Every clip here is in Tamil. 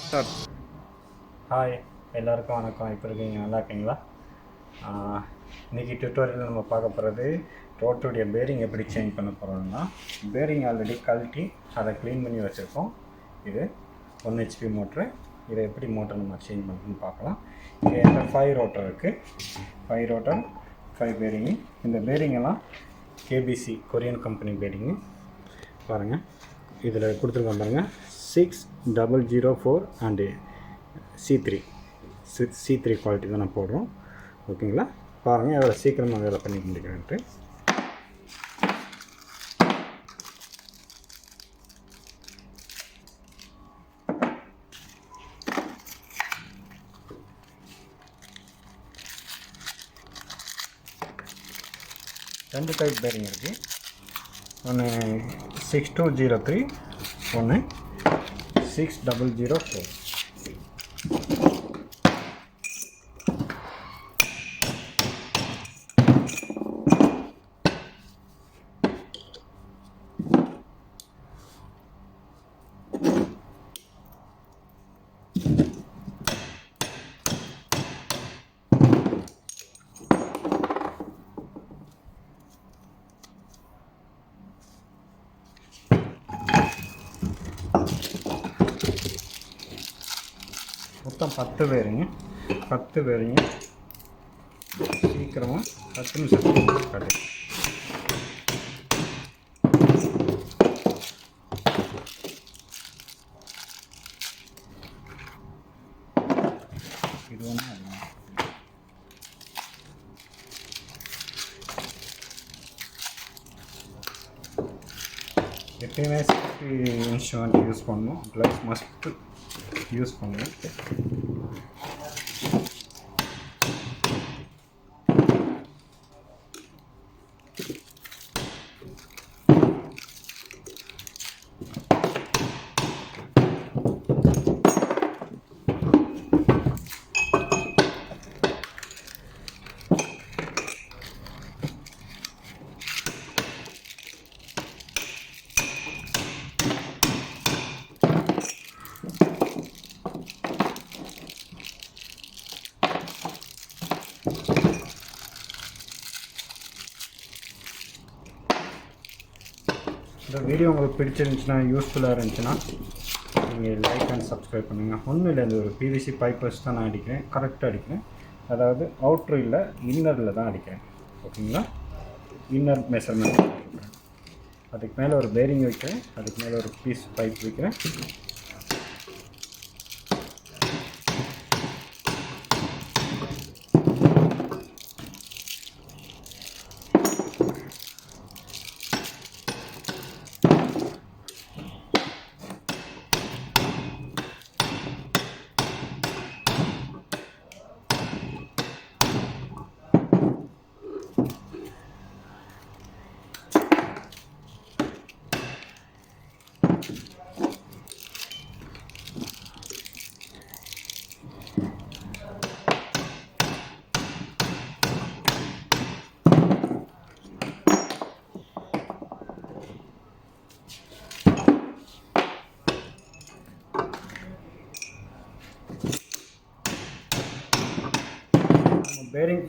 ஸ்டார்ட். ஹாய் எல்லாருக்கும் வணக்கம். இப்போ இருக்கீங்க, நல்லா இருக்கீங்களா? இன்றைக்கி டியூட்டோரியல் நம்ம பார்க்க போகிறது ரோட்டருடைய பேரிங் எப்படி சேஞ்ச் பண்ண போகிறோம்னா, பேரிங் ஆல்ரெடி கழட்டி அதை க்ளீன் பண்ணி வச்சுருக்கோம். இது 1 HP மோட்ரு. இதை எப்படி மோட்டர் நம்ம சேஞ்ச் பண்ணுறதுன்னு பார்க்கலாம். இங்கே 5 ரோட்டர் இருக்குது. 5 ரோட்டர் 5 பேரிங்கு. இந்த பேரிங்கெல்லாம் கேபிசி கொரியன் கம்பெனி பேரிங்கு. பாருங்கள், இதில் கொடுத்துருக்கோம் பாருங்கள், 6004 அண்டு C3 குவாலிட்டி தான் நான் போடுறோம். ஓகேங்களா? பாருங்கள் எவ்வளோ சீக்கிரமாக வேலை பண்ணி முடிக்கிறேன்ட்டு. ரெண்டு டைப் பேரிங் இருக்குது. ஒன்று 6203, ஒன்று 6004. மொத்தம் 10 பேருங்க. 10 பேருங்க. சீக்கிரமாக 10 நிமிஷம் கட்டு. இது ஒன்று எப்பயுமே சேஃப்டி இன்ஸ்ட்ருமெண்ட் யூஸ் பண்ணணும். க்ளவுஸ் மஸ்ட்டு யூஸ் பண்ணுவேன். இந்த வீடியோ உங்களுக்கு பிடிச்சிருந்துச்சுன்னா, யூஸ்ஃபுல்லாக இருந்துச்சுன்னா நீங்கள் லைக் அண்ட் சப்ஸ்கிரைப் பண்ணுங்கள். ஒன்றும் இல்லை, இந்த ஒரு பிவிசி பைப் வச்சு தான் நான் அடிக்கிறேன். கரெக்டாக அடிக்கிறேன். அதாவது அவுட்ரு இல்லை, இன்னரில் தான் அடிக்கிறேன். ஓகேங்களா? இன்னர் மெஷர்மெண்ட் அடிக்கிறேன். அதுக்கு மேலே ஒரு பேரிங் வைக்கிறேன். அதுக்கு மேலே ஒரு பீஸ் பைப் வைக்கிறேன்.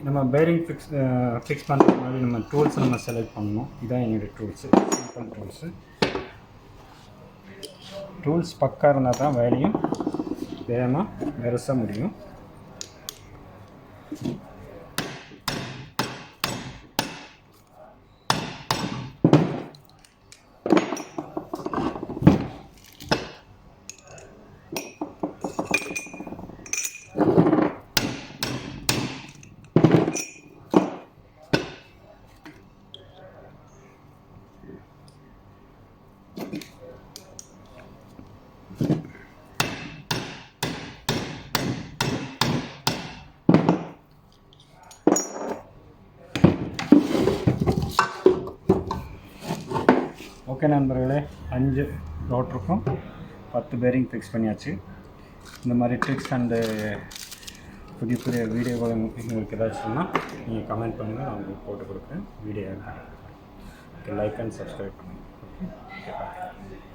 நம்ம பேரிங் ஃபிக்ஸ் பண்ணுற மாதிரி நம்ம டூல்ஸை நம்ம செலக்ட் பண்ணணும். இதுதான் என்னுடைய டூல்ஸு, சிம்பிள் டூல்ஸ் பக்கா இருந்தால் தான் வேலையும் வேகமாக வெரச முடியும். ஓகே நண்பர்களே, 5 ரோட்டருக்கும் 10 பேரிங் ஃபிக்ஸ் பண்ணியாச்சு. இந்த மாதிரி ட்ரிக்ஸ் அண்டு புதிய புதிய வீடியோகள் உங்களுக்கு ஏதாச்சும்னா நீங்கள் கமெண்ட் பண்ணுங்கள், நான் உங்களுக்கு போட்டு கொடுக்குறேன். Video okay, like and subscribe பண்ணுங்கள். ஓகே, பாய்.